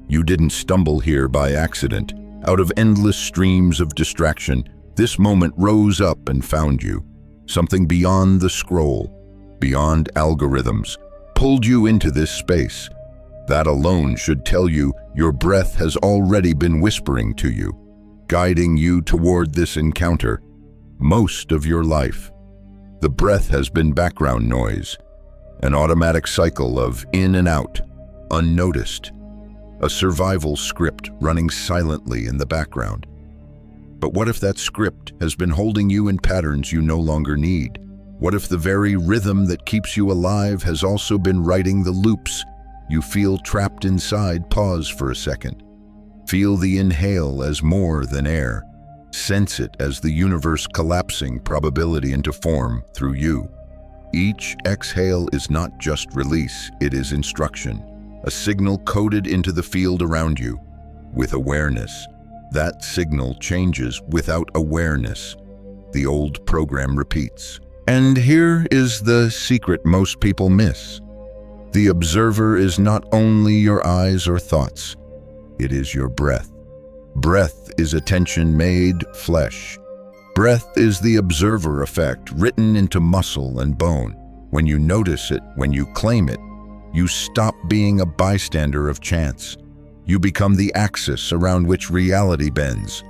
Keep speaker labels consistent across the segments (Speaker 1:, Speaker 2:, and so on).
Speaker 1: You didn't stumble here by accident. Out of endless streams of distraction, this moment rose up and found you. Something beyond the scroll, beyond algorithms, pulled you into this space. That alone should tell you your breath has already been whispering to you, guiding you toward this encounter. Most of your life, the breath has been background noise, an automatic cycle of in and out, unnoticed, a survival script running silently in the background. But what if that script has been holding you in patterns you no longer need? What if the very rhythm that keeps you alive has also been writing the loops you feel trapped inside? Pause for a second. Feel the inhale as more than air. Sense it as the universe collapsing probability into form through you. Each exhale is not just release, it is instruction, a signal coded into the field around you. With awareness, that signal changes. Without awareness, the old program repeats. And here is the secret most people miss. The observer is not only your eyes or thoughts, it is your breath. Breath is attention made flesh. Breath is the observer effect written into muscle and bone. When you notice it, when you claim it, you stop being a bystander of chance. You become the axis around which reality bends.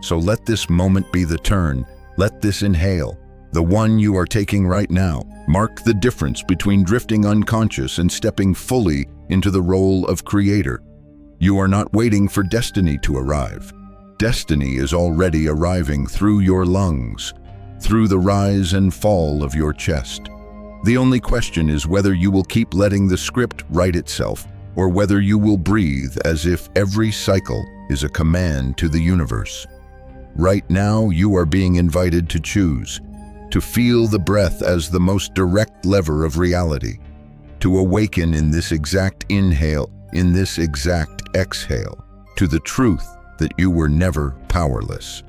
Speaker 1: So let this moment be the turn. Let this inhale, the one you are taking right now, mark the difference between drifting unconscious and stepping fully into the role of creator. You are not waiting for destiny to arrive. Destiny is already arriving through your lungs, through the rise and fall of your chest. The only question is whether you will keep letting the script write itself, or whether you will breathe as if every cycle is a command to the universe. Right now, you are being invited to choose, to feel the breath as the most direct lever of reality, to awaken in this exact inhale, in this exact exhale, to the truth that you were never powerless.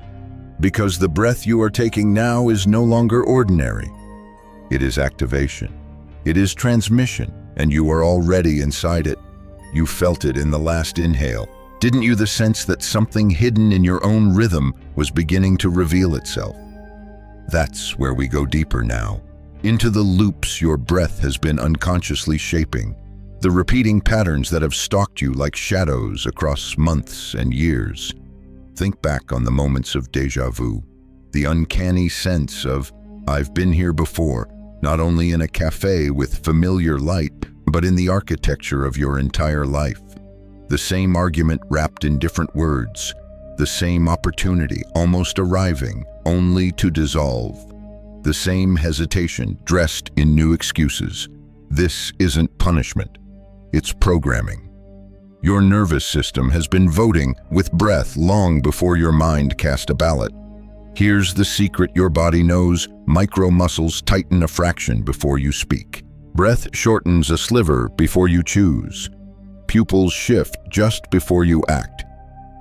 Speaker 1: Because the breath you are taking now is no longer ordinary. It is activation. It is transmission, and you are already inside it. You felt it in the last inhale. Didn't you? The sense that something hidden in your own rhythm was beginning to reveal itself. That's where we go deeper now, into the loops your breath has been unconsciously shaping, the repeating patterns that have stalked you like shadows across months and years. Think back on the moments of déjà vu, the uncanny sense of, I've been here before, not only in a cafe with familiar light, but in the architecture of your entire life. The same argument wrapped in different words, the same opportunity almost arriving, only to dissolve. The same hesitation dressed in new excuses. This isn't punishment, it's programming. Your nervous system has been voting with breath long before your mind cast a ballot. Here's the secret your body knows: micro muscles tighten a fraction before you speak. Breath shortens a sliver before you choose. Pupils shift just before you act.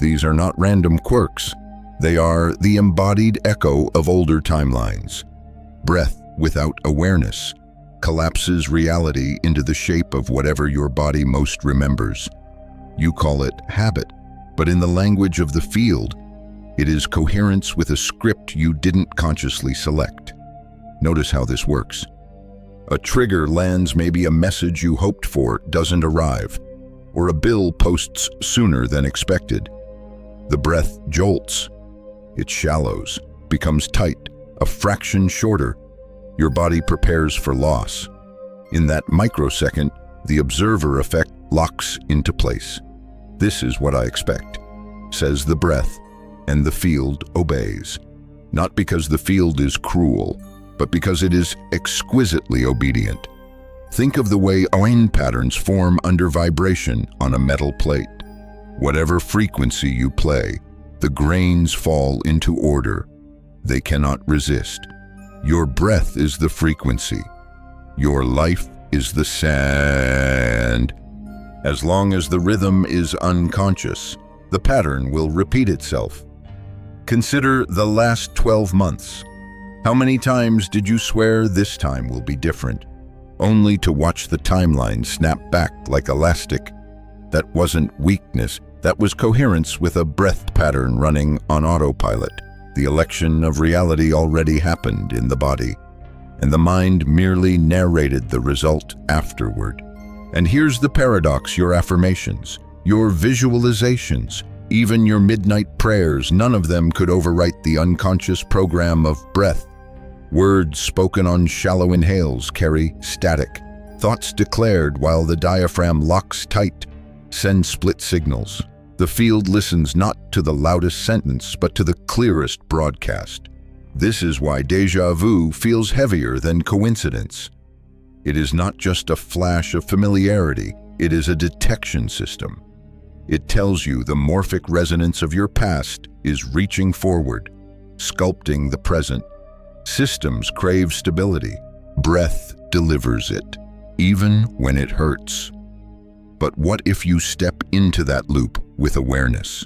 Speaker 1: These are not random quirks. They are the embodied echo of older timelines. Breath without awareness collapses reality into the shape of whatever your body most remembers. You call it habit, but in the language of the field, it is coherence with a script you didn't consciously select. Notice how this works. A trigger lands, maybe a message you hoped for doesn't arrive, or a bill posts sooner than expected. The breath jolts. It shallows, becomes tight, a fraction shorter. Your body prepares for loss. In that microsecond, the observer effect locks into place. This is what I expect, says the breath, and the field obeys. Not because the field is cruel, but because it is exquisitely obedient. Think of the way wind patterns form under vibration on a metal plate. Whatever frequency you play, the grains fall into order. They cannot resist. Your breath is the frequency. Your life is the sand. As long as the rhythm is unconscious, the pattern will repeat itself. Consider the last 12 months. How many times did you swear this time will be different, only to watch the timeline snap back like elastic? That wasn't weakness, that was coherence with a breath pattern running on autopilot. The election of reality already happened in the body, and the mind merely narrated the result afterward. And here's the paradox: your affirmations, your visualizations, even your midnight prayers, none of them could overwrite the unconscious program of breath. Words spoken on shallow inhales carry static. Thoughts declared while the diaphragm locks tight send split signals. The field listens not to the loudest sentence, but to the clearest broadcast. This is why déjà vu feels heavier than coincidence. It is not just a flash of familiarity, it is a detection system. It tells you the morphic resonance of your past is reaching forward, sculpting the present. Systems crave stability. Breath delivers it, even when it hurts. But what if you step into that loop with awareness?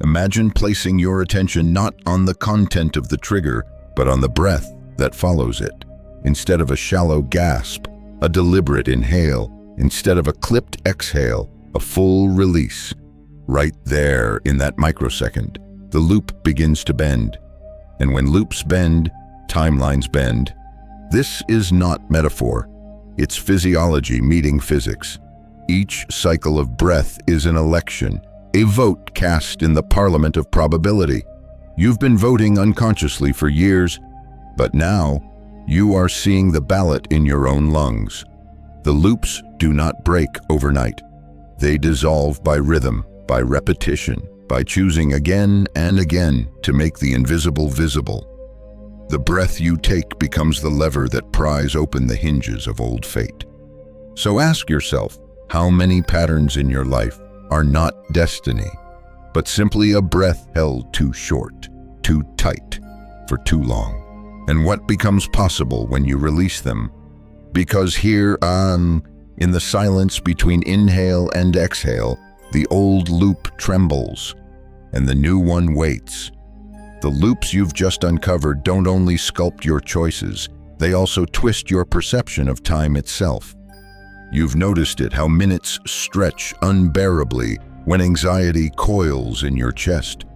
Speaker 1: Imagine placing your attention not on the content of the trigger, but on the breath that follows it. Instead of a shallow gasp, a deliberate inhale. Instead of a clipped exhale, a full release. Right there in that microsecond, the loop begins to bend. And when loops bend, timelines bend. This is not metaphor. It's physiology meeting physics. Each cycle of breath is an election, a vote cast in the parliament of probability. You've been voting unconsciously for years, but now you are seeing the ballot in your own lungs. The loops do not break overnight. They dissolve by rhythm, by repetition, by choosing again and again to make the invisible visible. The breath you take becomes the lever that pries open the hinges of old fate. So ask yourself, how many patterns in your life are not destiny, but simply a breath held too short, too tight, for too long? And what becomes possible when you release them? Because here, in the silence between inhale and exhale, the old loop trembles, and the new one waits. The loops you've just uncovered don't only sculpt your choices, they also twist your perception of time itself. You've noticed it, how minutes stretch unbearably when anxiety coils in your chest,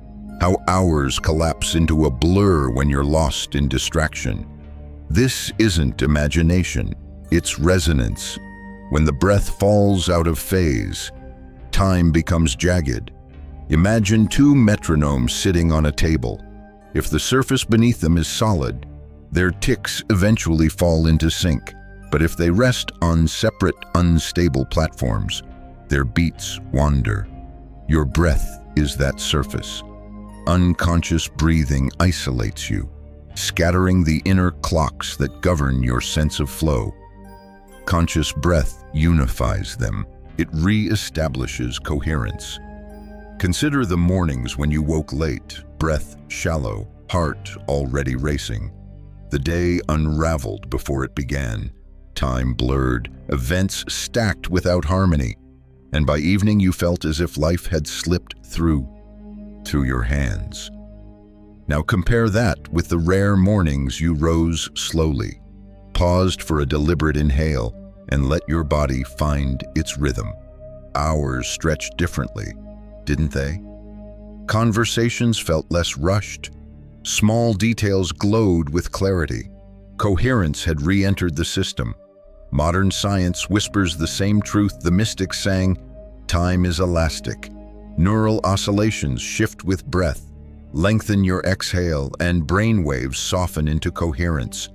Speaker 1: how hours collapse into a blur when you're lost in distraction. This isn't imagination, it's resonance. When the breath falls out of phase, time becomes jagged. Imagine two metronomes sitting on a table. If the surface beneath them is solid, their ticks eventually fall into sync. But if they rest on separate, unstable platforms, their beats wander. Your breath is that surface. Unconscious breathing isolates you, scattering the inner clocks that govern your sense of flow. Conscious breath unifies them. It re-establishes coherence. Consider the mornings when you woke late, breath shallow, heart already racing. The day unraveled before it began. Time blurred, events stacked without harmony, and by evening you felt as if life had slipped through your hands. Now compare that with the rare mornings you rose slowly, paused for a deliberate inhale, and let your body find its rhythm. Hours stretched differently, didn't they? Conversations felt less rushed. Small details glowed with clarity. Coherence had re-entered the system. Modern science whispers the same truth the mystics sang, time is elastic. Neural oscillations shift with breath. Lengthen your exhale and brain waves soften into coherence.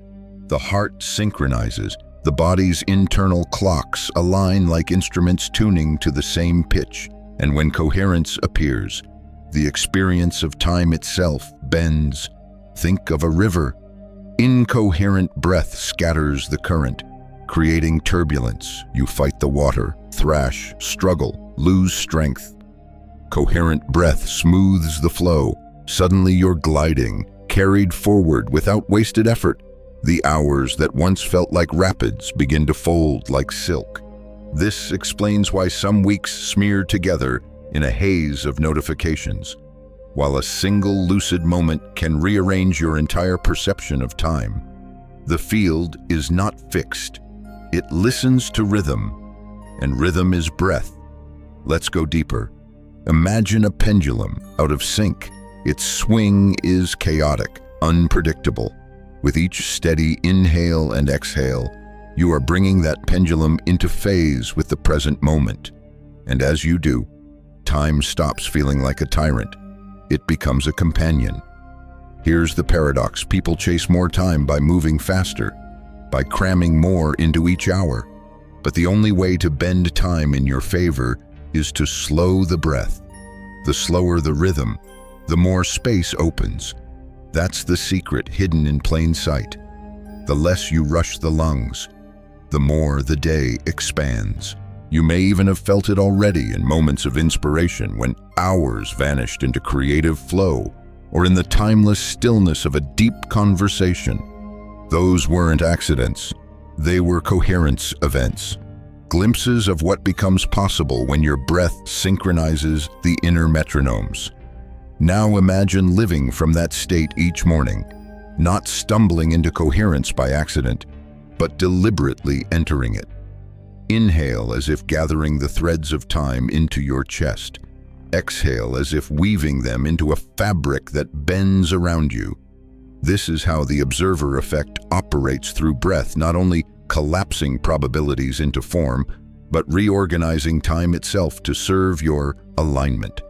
Speaker 1: The heart synchronizes. The body's internal clocks align like instruments tuning to the same pitch. And when coherence appears, the experience of time itself bends. Think of a river. Incoherent breath scatters the current, creating turbulence. You fight the water, thrash, struggle, lose strength. Coherent breath smooths the flow. Suddenly you're gliding, carried forward without wasted effort. The hours that once felt like rapids begin to fold like silk. This explains why some weeks smear together in a haze of notifications, while a single lucid moment can rearrange your entire perception of time. The field is not fixed. It listens to rhythm, and rhythm is breath. Let's go deeper. Imagine a pendulum out of sync. Its swing is chaotic, unpredictable. With each steady inhale and exhale, you are bringing that pendulum into phase with the present moment. And as you do, time stops feeling like a tyrant. It becomes a companion. Here's the paradox. People chase more time by moving faster, by cramming more into each hour. But the only way to bend time in your favor is to slow the breath. The slower the rhythm, the more space opens. That's the secret hidden in plain sight. The less you rush the lungs, the more the day expands. You may even have felt it already in moments of inspiration when hours vanished into creative flow, or in the timeless stillness of a deep conversation. Those weren't accidents. They were coherence events. Glimpses of what becomes possible when your breath synchronizes the inner metronomes. Now imagine living from that state each morning, not stumbling into coherence by accident, but deliberately entering it. Inhale as if gathering the threads of time into your chest. Exhale as if weaving them into a fabric that bends around you. This is how the observer effect operates through breath, not only collapsing probabilities into form, but reorganizing time itself to serve your alignment.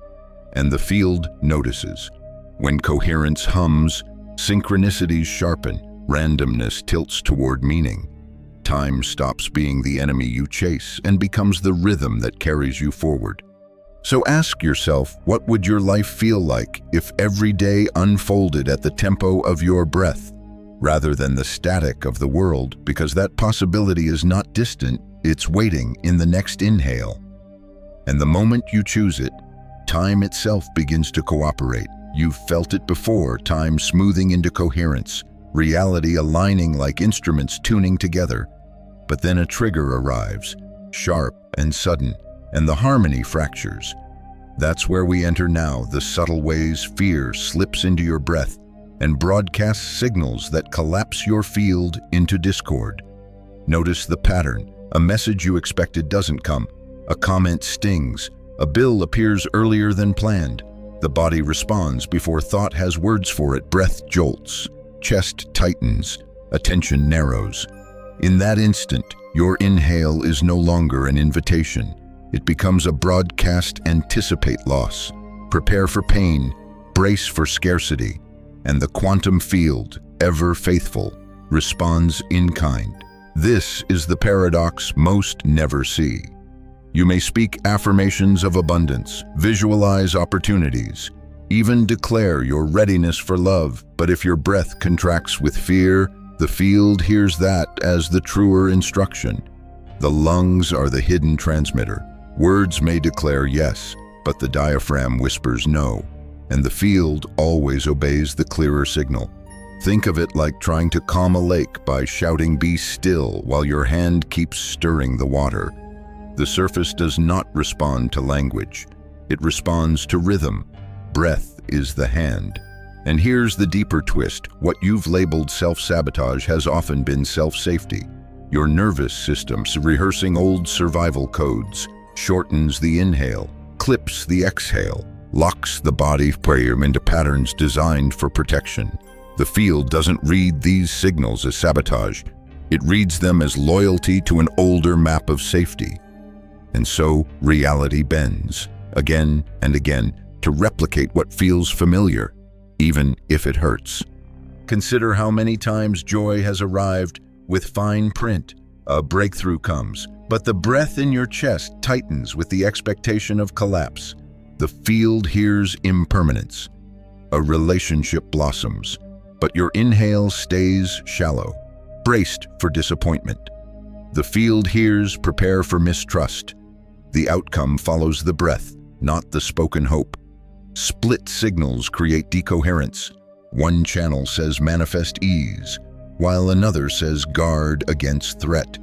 Speaker 1: And the field notices. When coherence hums, synchronicities sharpen, randomness tilts toward meaning. Time stops being the enemy you chase and becomes the rhythm that carries you forward. So ask yourself, what would your life feel like if every day unfolded at the tempo of your breath, rather than the static of the world? Because that possibility is not distant, it's waiting in the next inhale. And the moment you choose it, time itself begins to cooperate. You've felt it before, time smoothing into coherence, reality aligning like instruments tuning together. But then a trigger arrives, sharp and sudden, and the harmony fractures. That's where we enter now, the subtle ways fear slips into your breath and broadcasts signals that collapse your field into discord. Notice the pattern. A message you expected doesn't come. A comment stings. A bill appears earlier than planned. The body responds before thought has words for it. Breath jolts. Chest tightens. Attention narrows. In that instant, your inhale is no longer an invitation. It becomes a broadcast. Anticipate loss. Prepare for pain. Brace for scarcity. And the quantum field, ever faithful, responds in kind. This is the paradox most never see. You may speak affirmations of abundance, visualize opportunities, even declare your readiness for love, but if your breath contracts with fear, the field hears that as the truer instruction. The lungs are the hidden transmitter. Words may declare yes, but the diaphragm whispers no, and the field always obeys the clearer signal. Think of it like trying to calm a lake by shouting "be still" while your hand keeps stirring the water. The surface does not respond to language. It responds to rhythm. Breath is the hand. And here's the deeper twist. What you've labeled self-sabotage has often been self-safety. Your nervous system, rehearsing old survival codes, shortens the inhale, clips the exhale, locks the body into patterns designed for protection. The field doesn't read these signals as sabotage. It reads them as loyalty to an older map of safety. And so reality bends, again and again, to replicate what feels familiar, even if it hurts. Consider how many times joy has arrived with fine print. A breakthrough comes, but the breath in your chest tightens with the expectation of collapse. The field hears impermanence. A relationship blossoms, but your inhale stays shallow, braced for disappointment. The field hears prepare for mistrust. The outcome follows the breath, not the spoken hope. Split signals create decoherence. One channel says manifest ease, while another says guard against threat.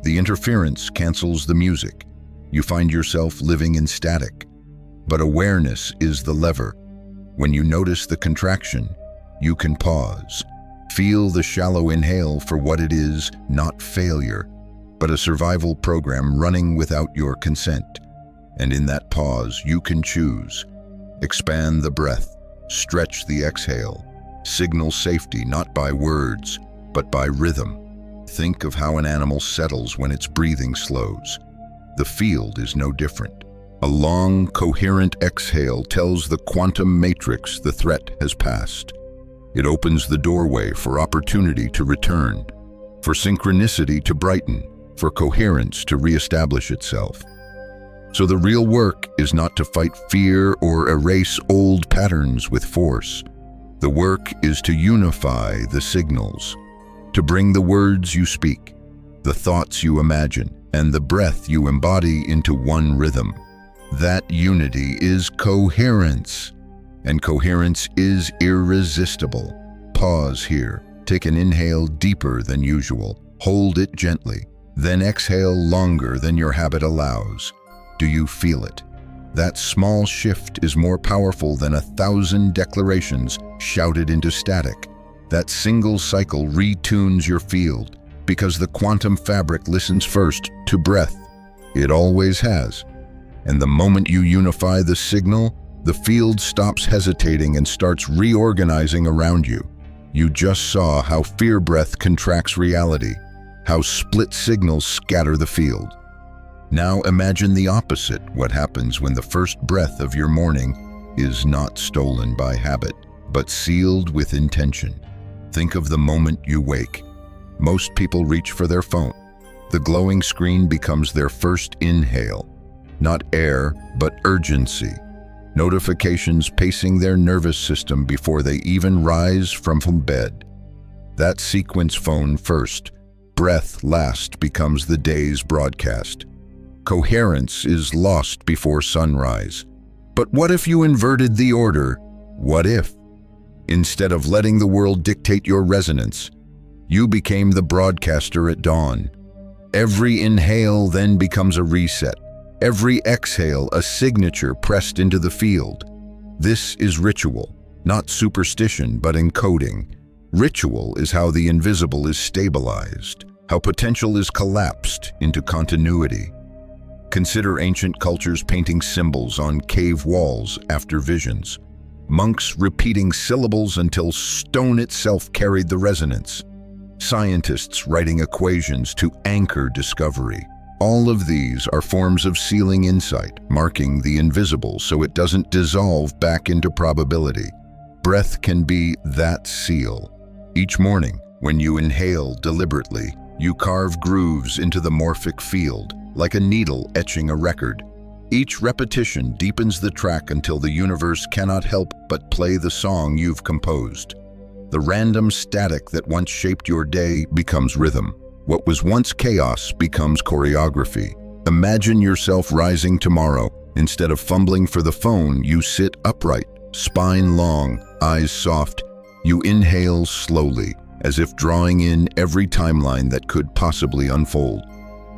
Speaker 1: The interference cancels the music. You find yourself living in static. But awareness is the lever. When you notice the contraction, you can pause. Feel the shallow inhale for what it is, not failure, but a survival program running without your consent. And in that pause, you can choose. Expand the breath, stretch the exhale, signal safety not by words, but by rhythm. Think of how an animal settles when its breathing slows. The field is no different. A long, coherent exhale tells the quantum matrix the threat has passed. It opens the doorway for opportunity to return, for synchronicity to brighten, for coherence to reestablish itself. So the real work is not to fight fear or erase old patterns with force. The work is to unify the signals, to bring the words you speak, the thoughts you imagine, and the breath you embody into one rhythm. That unity is coherence, and coherence is irresistible. Pause here. Take an inhale deeper than usual. Hold it gently. Then exhale longer than your habit allows. Do you feel it? That small shift is more powerful than 1,000 declarations shouted into static. That single cycle retunes your field because the quantum fabric listens first to breath. It always has. And the moment you unify the signal, the field stops hesitating and starts reorganizing around you. You just saw how fear breath contracts reality, how split signals scatter the field. Now imagine the opposite, what happens when the first breath of your morning is not stolen by habit, but sealed with intention. Think of the moment you wake. Most people reach for their phone. The glowing screen becomes their first inhale. Not air, but urgency. Notifications pacing their nervous system before they even rise from bed. That sequence, phone first, breath last, becomes the day's broadcast. Coherence is lost before sunrise. But what if you inverted the order? What if, instead of letting the world dictate your resonance, you became the broadcaster at dawn? Every inhale then becomes a reset. Every exhale, a signature pressed into the field. This is ritual, not superstition, but encoding. Ritual is how the invisible is stabilized, how potential is collapsed into continuity. Consider ancient cultures painting symbols on cave walls after visions. Monks repeating syllables until stone itself carried the resonance. Scientists writing equations to anchor discovery. All of these are forms of sealing insight, marking the invisible so it doesn't dissolve back into probability. Breath can be that seal. Each morning, when you inhale deliberately, you carve grooves into the morphic field, like a needle etching a record. Each repetition deepens the track until the universe cannot help but play the song you've composed. The random static that once shaped your day becomes rhythm. What was once chaos becomes choreography. Imagine yourself rising tomorrow. Instead of fumbling for the phone, you sit upright, spine long, eyes soft. You inhale slowly, as if drawing in every timeline that could possibly unfold.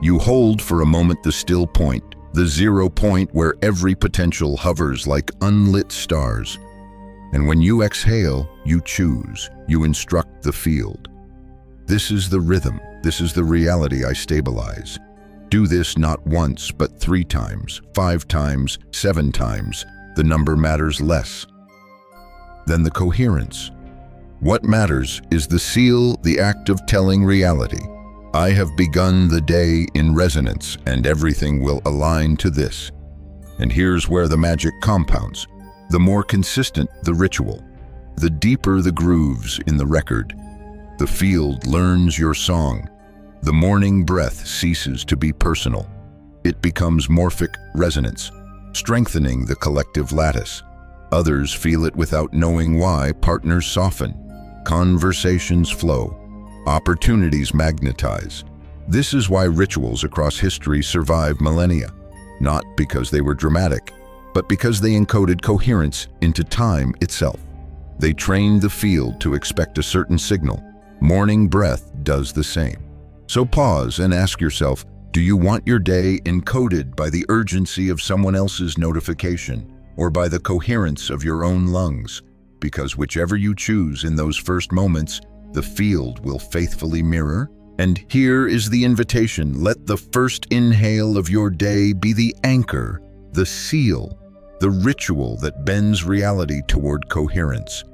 Speaker 1: You hold for a moment the still point, the 0 point where every potential hovers like unlit stars. And when you exhale, you choose, you instruct the field. This is the rhythm, this is the reality I stabilize. Do this not once, but 3 times, 5 times, 7 times. The number matters less than the coherence. What matters is the seal, the act of telling reality. I have begun the day in resonance, and everything will align to this. And here's where the magic compounds. The more consistent the ritual, the deeper the grooves in the record. The field learns your song. The morning breath ceases to be personal. It becomes morphic resonance, strengthening the collective lattice. Others feel it without knowing why. Partners soften. Conversations flow. Opportunities magnetize. This is why rituals across history survive millennia. Not because they were dramatic, but because they encoded coherence into time itself. They trained the field to expect a certain signal. Morning breath does the same. So pause and ask yourself, do you want your day encoded by the urgency of someone else's notification or by the coherence of your own lungs? Because whichever you choose in those first moments, the field will faithfully mirror. And here is the invitation. Let the first inhale of your day be the anchor the seal, the ritual that bends reality toward coherence.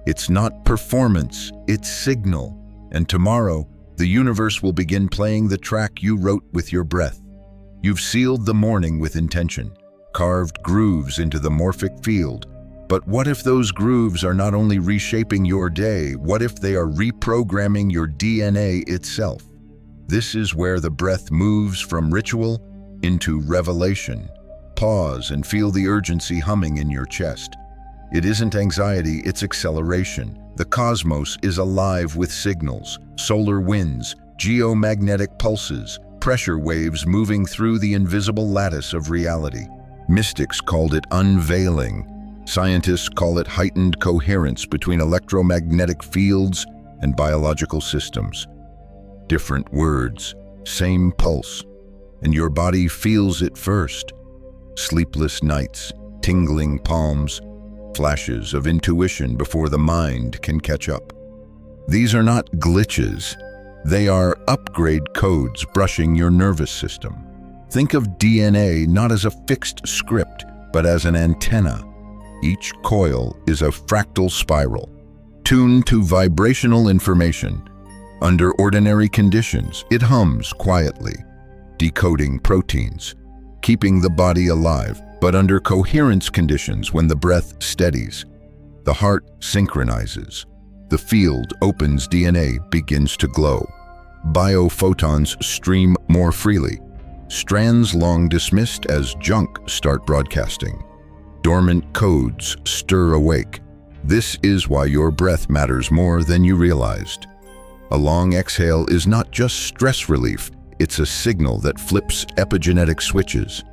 Speaker 1: It's not performance, it's signal. And tomorrow, the universe will begin playing the track you wrote with your breath. You've sealed the morning with intention, carved grooves into the morphic field. But what if those grooves are not only reshaping your day, what if they are reprogramming your DNA itself? This is where the breath moves from ritual into revelation. Pause and feel the urgency humming in your chest. It isn't anxiety, it's acceleration. The cosmos is alive with signals, solar winds, geomagnetic pulses, pressure waves moving through the invisible lattice of reality. Mystics called it unveiling. Scientists call it heightened coherence between electromagnetic fields and biological systems. Different words, same pulse, and your body feels it first. Sleepless nights, tingling palms, flashes of intuition before the mind can catch up. These are not glitches. They are upgrade codes brushing your nervous system. Think of DNA not as a fixed script, but as an antenna. Each coil is a fractal spiral, tuned to vibrational information. Under ordinary conditions, it hums quietly, decoding proteins, keeping the body alive. But under coherence conditions, when the breath steadies, the heart synchronizes, the field opens, DNA begins to glow. Biophotons stream more freely. Strands long dismissed as junk start broadcasting. Dormant codes stir awake. This is why your breath matters more than you realized. A long exhale is not just stress relief, it's a signal that flips epigenetic switches.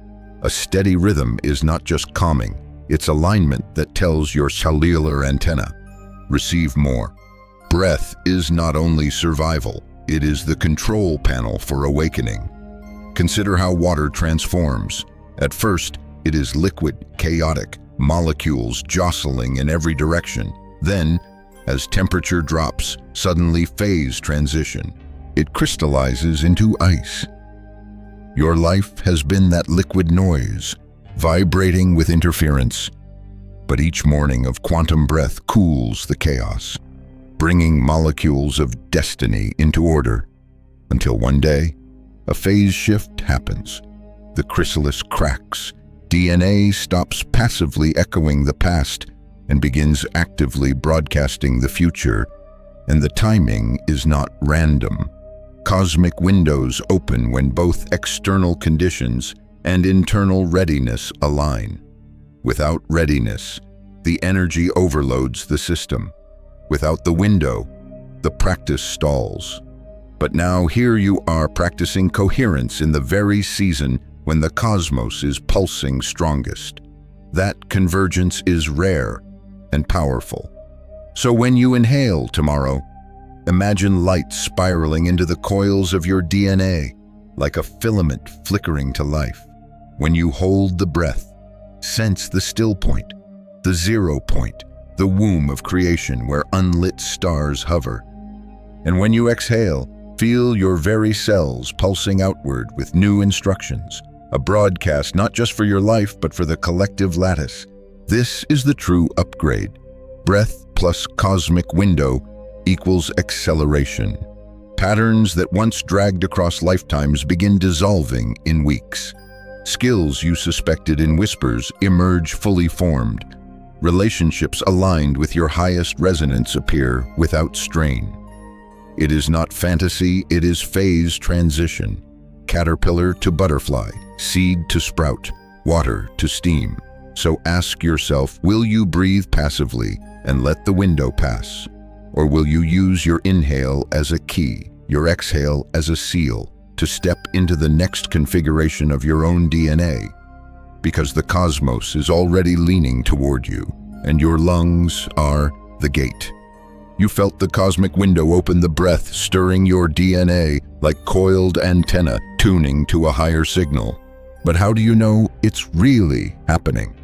Speaker 1: A steady rhythm is not just calming, it's alignment that tells your cellular antenna, receive more. Breath is not only survival, it is the control panel for awakening. Consider how water transforms. At first, it is liquid, chaotic, molecules jostling in every direction. Then, as temperature drops, suddenly phase transition. It crystallizes into ice. Your life has been that liquid noise, vibrating with interference. But each morning of quantum breath cools the chaos, bringing molecules of destiny into order. Until one day, a phase shift happens. The chrysalis cracks. DNA stops passively echoing the past and begins actively broadcasting the future. And the timing is not random. Cosmic windows open when both external conditions and internal readiness align. Without readiness, the energy overloads the system. Without the window, the practice stalls. But now here you are practicing coherence in the very season when the cosmos is pulsing strongest. That convergence is rare and powerful. So when you inhale tomorrow, imagine light spiraling into the coils of your DNA, like a filament flickering to life. When you hold the breath, sense the still point, the 0 point, the womb of creation where unlit stars hover. And when you exhale, feel your very cells pulsing outward with new instructions, a broadcast not just for your life but for the collective lattice. This is the true upgrade. Breath plus cosmic window equals acceleration. Patterns that once dragged across lifetimes begin dissolving in weeks. Skills you suspected in whispers emerge fully formed. Relationships aligned with your highest resonance appear without strain. It is not fantasy, it is phase transition. Caterpillar to butterfly, seed to sprout, water to steam. So ask yourself, will you breathe passively and let the window pass? Or will you use your inhale as a key, your exhale as a seal, to step into the next configuration of your own DNA? Because the cosmos is already leaning toward you, and your lungs are the gate. You felt the cosmic window open, the breath stirring your DNA like coiled antenna tuning to a higher signal. But how do you know it's really happening?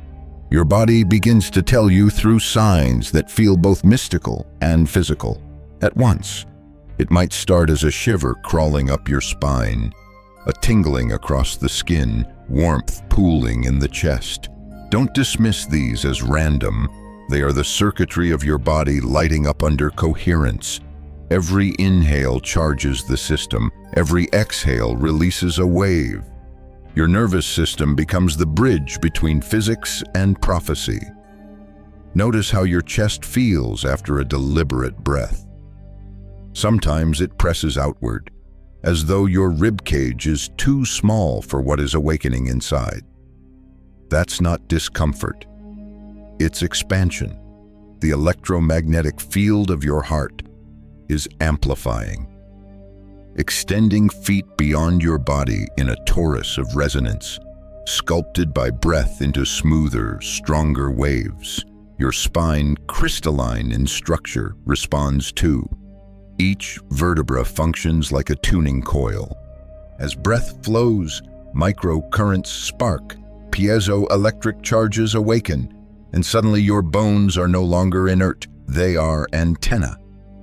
Speaker 1: Your body begins to tell you through signs that feel both mystical and physical at once. It might start as a shiver crawling up your spine, a tingling across the skin, warmth pooling in the chest. Don't dismiss these as random. They are the circuitry of your body lighting up under coherence. Every inhale charges the system. Every exhale releases a wave. Your nervous system becomes the bridge between physics and prophecy. Notice how your chest feels after a deliberate breath. Sometimes it presses outward, as though your rib cage is too small for what is awakening inside. That's not discomfort. It's expansion. The electromagnetic field of your heart is amplifying, extending feet beyond your body in a torus of resonance, sculpted by breath into smoother, stronger waves. Your spine, crystalline in structure, responds too. Each vertebra functions like a tuning coil. As breath flows, microcurrents spark, piezoelectric charges awaken, and suddenly your bones are no longer inert. They are antennae.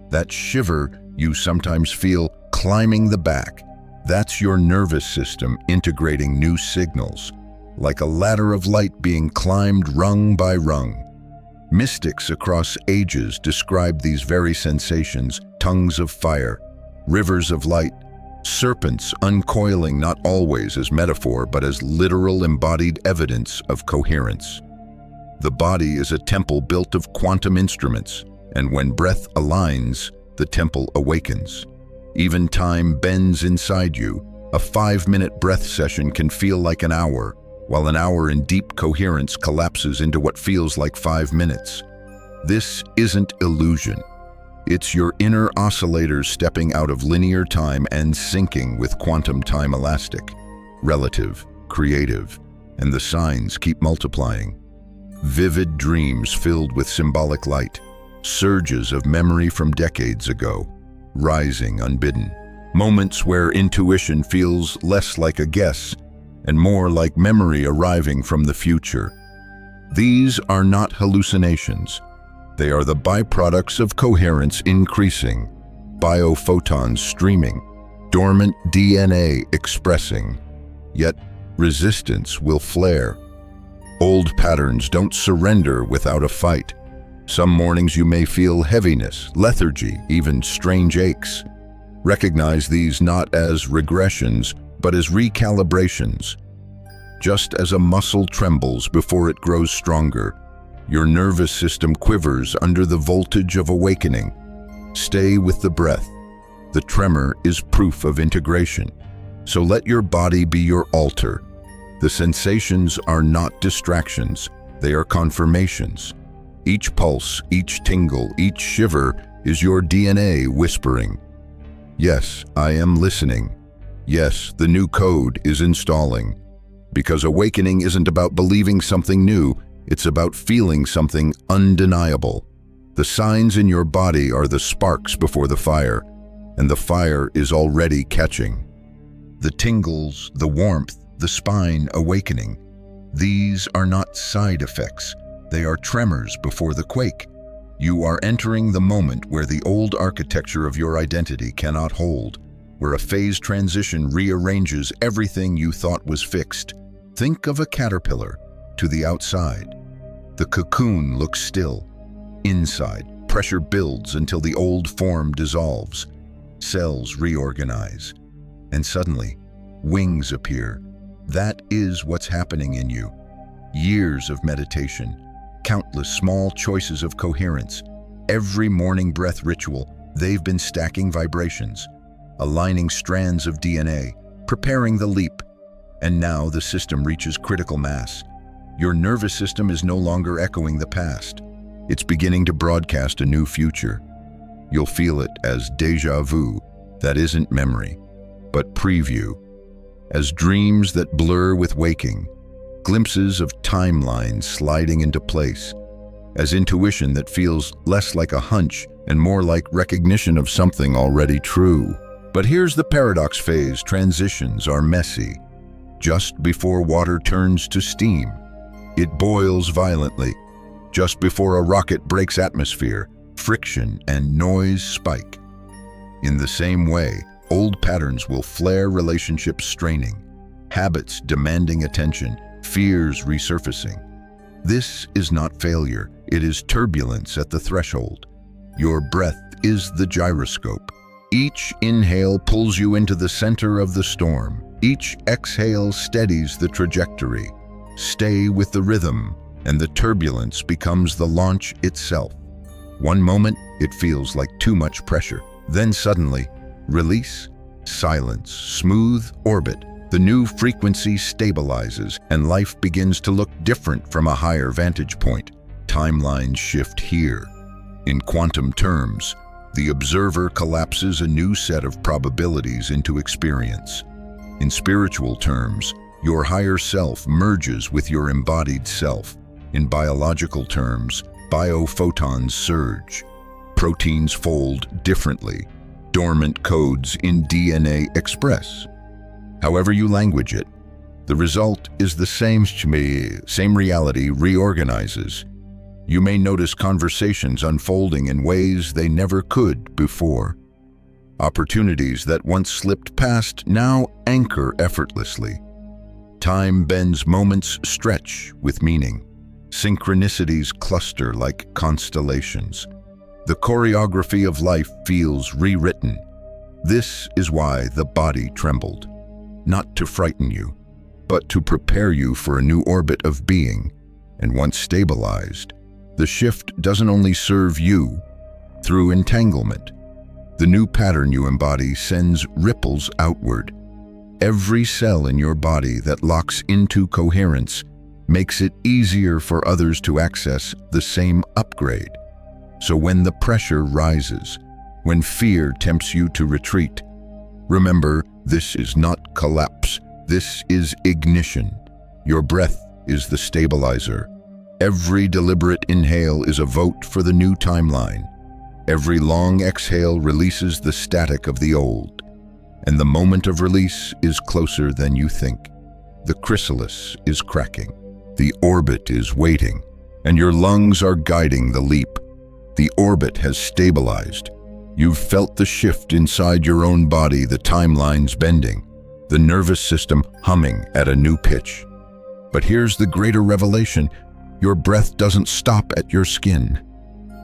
Speaker 1: That shiver you sometimes feel climbing the back, that's your nervous system integrating new signals, like a ladder of light being climbed rung by rung. Mystics across ages describe these very sensations: tongues of fire, rivers of light, serpents uncoiling not always as metaphor but as literal embodied evidence of coherence. The body is a temple built of quantum instruments, and when breath aligns, the temple awakens. Even time bends inside you. A 5-minute breath session can feel like an hour, while an hour in deep coherence collapses into what feels like 5 minutes. This isn't illusion. It's your inner oscillators stepping out of linear time and syncing with quantum time, elastic, relative, creative, and the signs keep multiplying. Vivid dreams filled with symbolic light, surges of memory from decades ago, rising unbidden. Moments where intuition feels less like a guess and more like memory arriving from the future. These are not hallucinations. They are the byproducts of coherence increasing, biophotons streaming, dormant DNA expressing. Yet resistance will flare. Old patterns don't surrender without a fight. Some mornings you may feel heaviness, lethargy, even strange aches. Recognize these not as regressions, but as recalibrations. Just as a muscle trembles before it grows stronger, your nervous system quivers under the voltage of awakening. Stay with the breath. The tremor is proof of integration. So let your body be your altar. The sensations are not distractions, they are confirmations. Each pulse, each tingle, each shiver is your DNA whispering, "Yes, I am listening. Yes, the new code is installing." Because awakening isn't about believing something new, it's about feeling something undeniable. The signs in your body are the sparks before the fire, and the fire is already catching. The tingles, the warmth, the spine awakening. These are not side effects. They are tremors before the quake. You are entering the moment where the old architecture of your identity cannot hold, where a phase transition rearranges everything you thought was fixed. Think of a caterpillar to the outside. The cocoon looks still. Inside, pressure builds until the old form dissolves. Cells reorganize. And suddenly, wings appear. That is what's happening in you. Years of meditation, countless small choices of coherence, every morning breath ritual, they've been stacking vibrations, aligning strands of DNA, preparing the leap. And now the system reaches critical mass. Your nervous system is no longer echoing the past. It's beginning to broadcast a new future. You'll feel it as déjà vu, that isn't memory, but preview, as dreams that blur with waking, glimpses of timelines sliding into place, as intuition that feels less like a hunch and more like recognition of something already true. But here's the paradox phase: transitions are messy. Just before water turns to steam, it boils violently. Just before a rocket breaks atmosphere, friction and noise spike. In the same way, Old patterns will flare, relationships straining, habits demanding attention, fears resurfacing. This is not failure, it is turbulence at the threshold. Your breath is the gyroscope. Each inhale pulls you into the center of the storm. Each exhale steadies the trajectory. Stay with the rhythm, and the turbulence becomes the launch itself. One moment, it feels like too much pressure. Then suddenly, release, silence, smooth orbit. The new frequency stabilizes, and life begins to look different from a higher vantage point. Timelines shift here. In quantum terms, the observer collapses a new set of probabilities into experience. In spiritual terms, your higher self merges with your embodied self. In biological terms, biophotons surge. Proteins fold differently. Dormant codes in DNA express. However you language it, the result is the same reality reorganizes. You may notice conversations unfolding in ways they never could before. Opportunities that once slipped past now anchor effortlessly. Time bends, moments stretch with meaning. Synchronicities cluster like constellations. The choreography of life feels rewritten. This is why the body trembled. Not to frighten you, but to prepare you for a new orbit of being. And once stabilized, the shift doesn't only serve you. Through entanglement, the new pattern you embody sends ripples outward. Every cell in your body that locks into coherence makes it easier for others to access the same upgrade. So when the pressure rises, when fear tempts you to retreat, remember, this is not collapse, this is ignition. Your breath is the stabilizer. Every deliberate inhale is a vote for the new timeline. Every long exhale releases the static of the old. And the moment of release is closer than you think. The chrysalis is cracking. The orbit is waiting, and your lungs are guiding the leap. The orbit has stabilized. You've felt the shift inside your own body, the timelines bending, the nervous system humming at a new pitch. But here's the greater revelation. Your breath doesn't stop at your skin.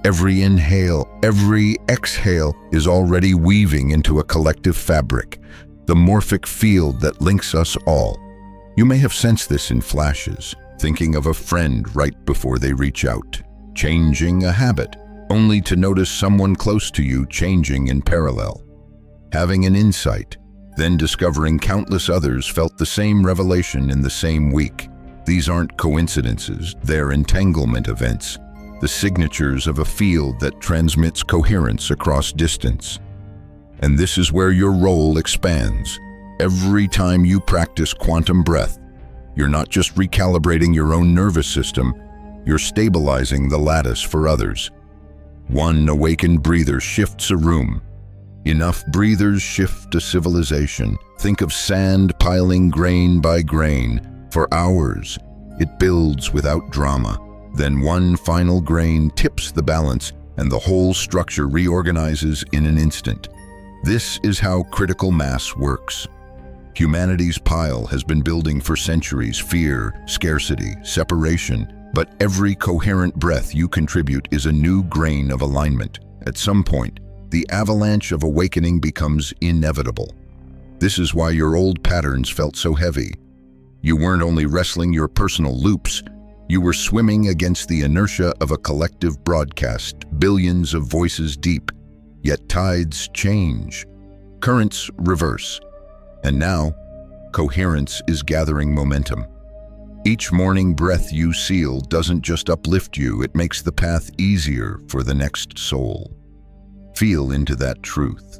Speaker 1: Every inhale, every exhale is already weaving into a collective fabric, the morphic field that links us all. You may have sensed this in flashes, thinking of a friend right before they reach out, changing a habit, only to notice someone close to you changing in parallel. Having an insight, then discovering countless others felt the same revelation in the same week. These aren't coincidences, they're entanglement events, the signatures of a field that transmits coherence across distance. And this is where your role expands. Every time you practice quantum breath, you're not just recalibrating your own nervous system, you're stabilizing the lattice for others. One awakened breather shifts a room. Enough breathers shift a civilization. Think of sand piling grain by grain. For hours, it builds without drama. Then one final grain tips the balance, and the whole structure reorganizes in an instant. This is how critical mass works. Humanity's pile has been building for centuries: fear, scarcity, separation. But every coherent breath you contribute is a new grain of alignment. At some point, the avalanche of awakening becomes inevitable. This is why your old patterns felt so heavy. You weren't only wrestling your personal loops, you were swimming against the inertia of a collective broadcast, billions of voices deep. Yet tides change, currents reverse, and now, coherence is gathering momentum. Each morning breath you seal doesn't just uplift you, it makes the path easier for the next soul. Feel into that truth.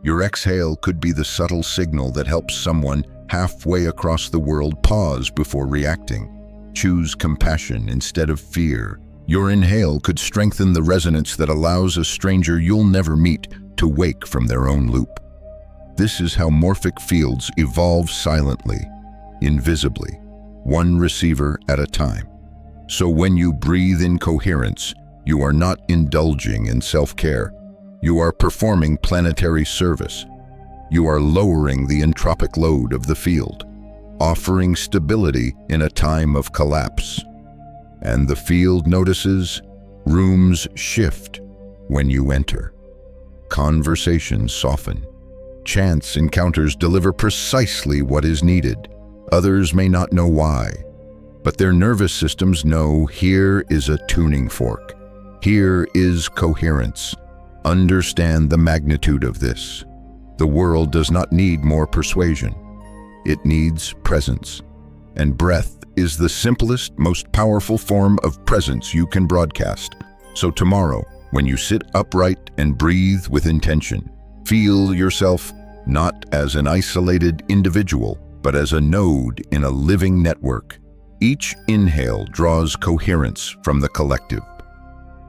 Speaker 1: Your exhale could be the subtle signal that helps someone halfway across the world pause before reacting. Choose compassion instead of fear. Your inhale could strengthen the resonance that allows a stranger you'll never meet to wake from their own loop. This is how morphic fields evolve silently, invisibly, one receiver at a time. So when you breathe in coherence, you are not indulging in self-care. You are performing planetary service. you are lowering the entropic load of the field, offering stability in a time of collapse. And the field notices. Rooms shift when you enter. Conversations soften. Chance encounters deliver precisely what is needed. Others may not know why, but their nervous systems know here is a tuning fork. Here is coherence. Understand the magnitude of this. The world does not need more persuasion. It needs presence. And breath is the simplest, most powerful form of presence you can broadcast. So tomorrow, when you sit upright and breathe with intention, feel yourself not as an isolated individual, but as a node in a living network. Each inhale draws coherence from the collective.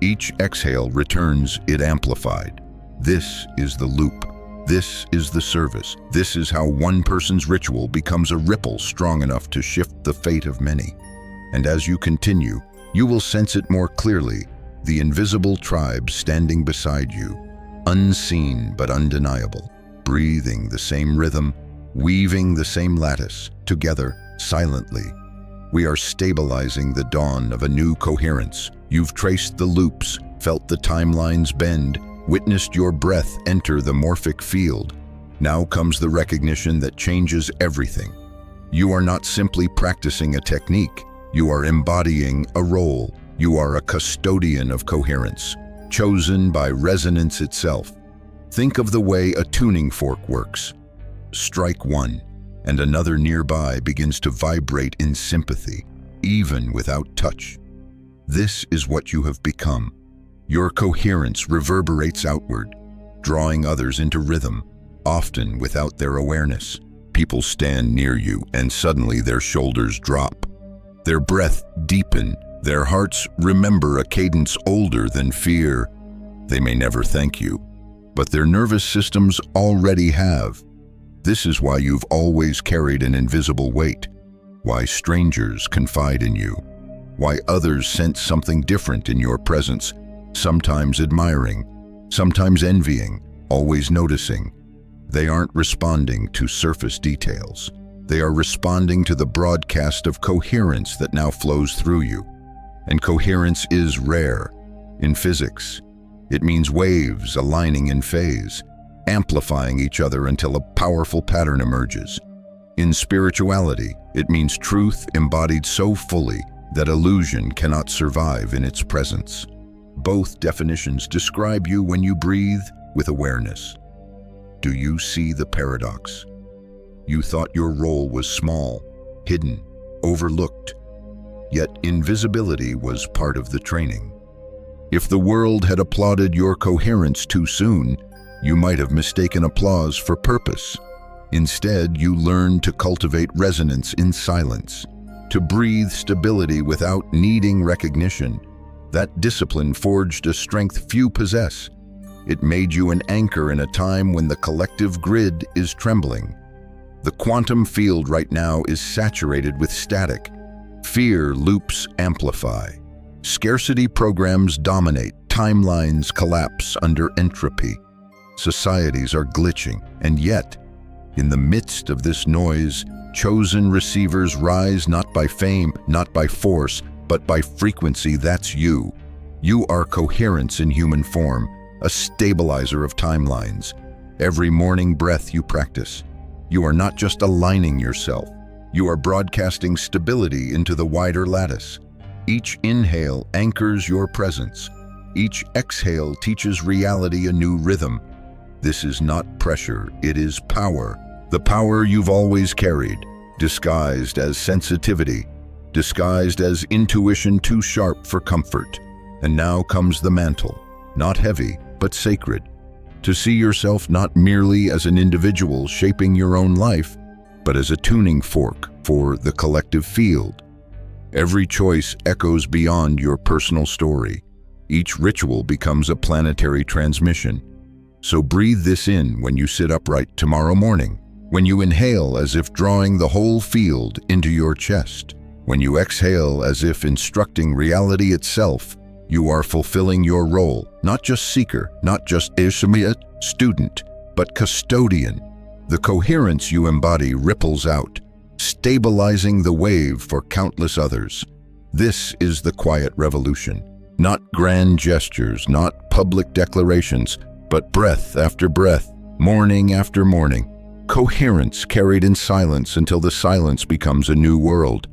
Speaker 1: Each exhale returns it amplified. This is the loop. This is the service. This is how one person's ritual becomes a ripple strong enough to shift the fate of many. And as you continue, you will sense it more clearly, the invisible tribe standing beside you, unseen but undeniable, breathing the same rhythm, weaving the same lattice, together, silently. We are stabilizing the dawn of a new coherence. You've traced the loops, felt the timelines bend, witnessed your breath enter the morphic field. Now comes the recognition that changes everything. You are not simply practicing a technique, you are embodying a role. You are a custodian of coherence, chosen by resonance itself. Think of the way a tuning fork works. Strike one, and another nearby begins to vibrate in sympathy, even without touch. This is what you have become. Your coherence reverberates outward, drawing others into rhythm, often without their awareness. People stand near you, and suddenly their shoulders drop. Their breath deepens. Their hearts remember a cadence older than fear. They may never thank you, but their nervous systems already have. This is why you've always carried an invisible weight, why strangers confide in you, why others sense something different in your presence, sometimes admiring, sometimes envying, always noticing. They aren't responding to surface details. They are responding to the broadcast of coherence that now flows through you. And coherence is rare. In physics, it means waves aligning in phase, amplifying each other until a powerful pattern emerges. In spirituality, it means truth embodied so fully that illusion cannot survive in its presence. Both definitions describe you when you breathe with awareness. Do you see the paradox? You thought your role was small, hidden, overlooked. Yet invisibility was part of the training. If the world had applauded your coherence too soon, you might have mistaken applause for purpose. Instead, you learned to cultivate resonance in silence, to breathe stability without needing recognition. That discipline forged a strength few possess. It made you an anchor in a time when the collective grid is trembling. The quantum field right now is saturated with static. Fear loops amplify. Scarcity programs dominate. Timelines collapse under entropy. Societies are glitching, and yet, in the midst of this noise, chosen receivers rise not by fame, not by force, but by frequency. That's you. You are coherence in human form, a stabilizer of timelines. Every morning breath you practice, you are not just aligning yourself, you are broadcasting stability into the wider lattice. Each inhale anchors your presence. Each exhale teaches reality a new rhythm. This is not pressure, it is power. The power you've always carried, disguised as sensitivity, disguised as intuition too sharp for comfort. And now comes the mantle, not heavy, but sacred. To see yourself not merely as an individual shaping your own life, but as a tuning fork for the collective field. Every choice echoes beyond your personal story. Each ritual becomes a planetary transmission. So breathe this in when you sit upright tomorrow morning, when you inhale as if drawing the whole field into your chest, when you exhale as if instructing reality itself. You are fulfilling your role, not just seeker, not just student, but custodian. The coherence you embody ripples out, stabilizing the wave for countless others. This is the quiet revolution. Not grand gestures, not public declarations, but breath after breath, morning after morning. Coherence carried in silence until the silence becomes a new world.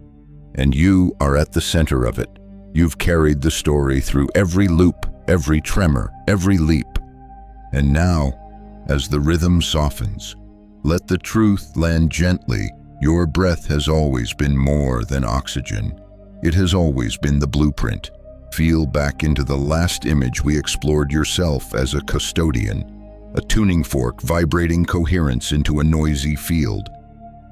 Speaker 1: And you are at the center of it. You've carried the story through every loop, every tremor, every leap. And now, as the rhythm softens, let the truth land gently. Your breath has always been more than oxygen. It has always been the blueprint. Feel back into the last image we explored, yourself as a custodian, a tuning fork vibrating coherence into a noisy field.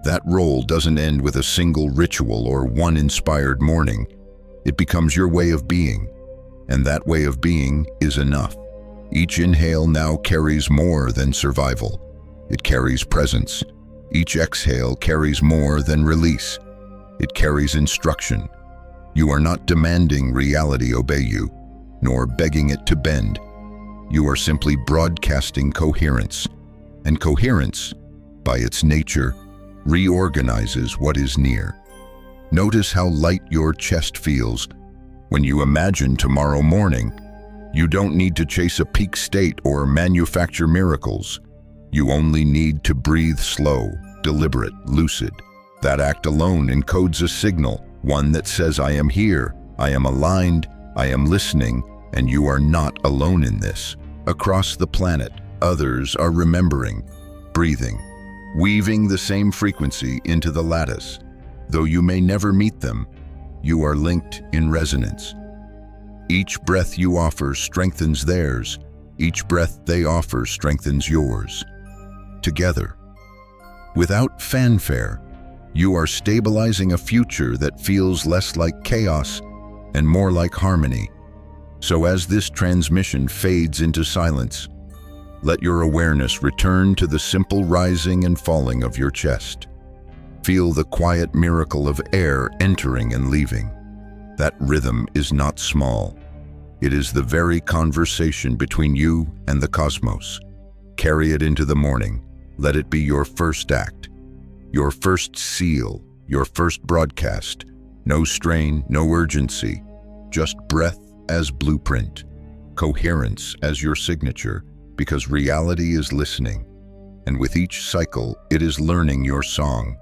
Speaker 1: That role doesn't end with a single ritual or one inspired morning. It becomes your way of being, and that way of being is enough. Each inhale now carries more than survival. It carries presence. Each exhale carries more than release. It carries instruction. You are not demanding reality obey you, nor begging it to bend. You are simply broadcasting coherence. And coherence, by its nature, reorganizes what is near. Notice how light your chest feels. When you imagine tomorrow morning, you don't need to chase a peak state or manufacture miracles. You only need to breathe slow, deliberate, lucid. That act alone encodes a signal, one that says, I am here, I am aligned, I am listening, and you are not alone in this. Across the planet, others are remembering, breathing, weaving the same frequency into the lattice. Though you may never meet them, you are linked in resonance. Each breath you offer strengthens theirs. Each breath they offer strengthens yours. Together, without fanfare, you are stabilizing a future that feels less like chaos and more like harmony. So as this transmission fades into silence, let your awareness return to the simple rising and falling of your chest. Feel the quiet miracle of air entering and leaving. That rhythm is not small. It is the very conversation between you and the cosmos. Carry it into the morning. Let it be your first act, your first seal, your first broadcast. No strain, no urgency, just breath as blueprint, coherence as your signature, because reality is listening, and with each cycle, it is learning your song.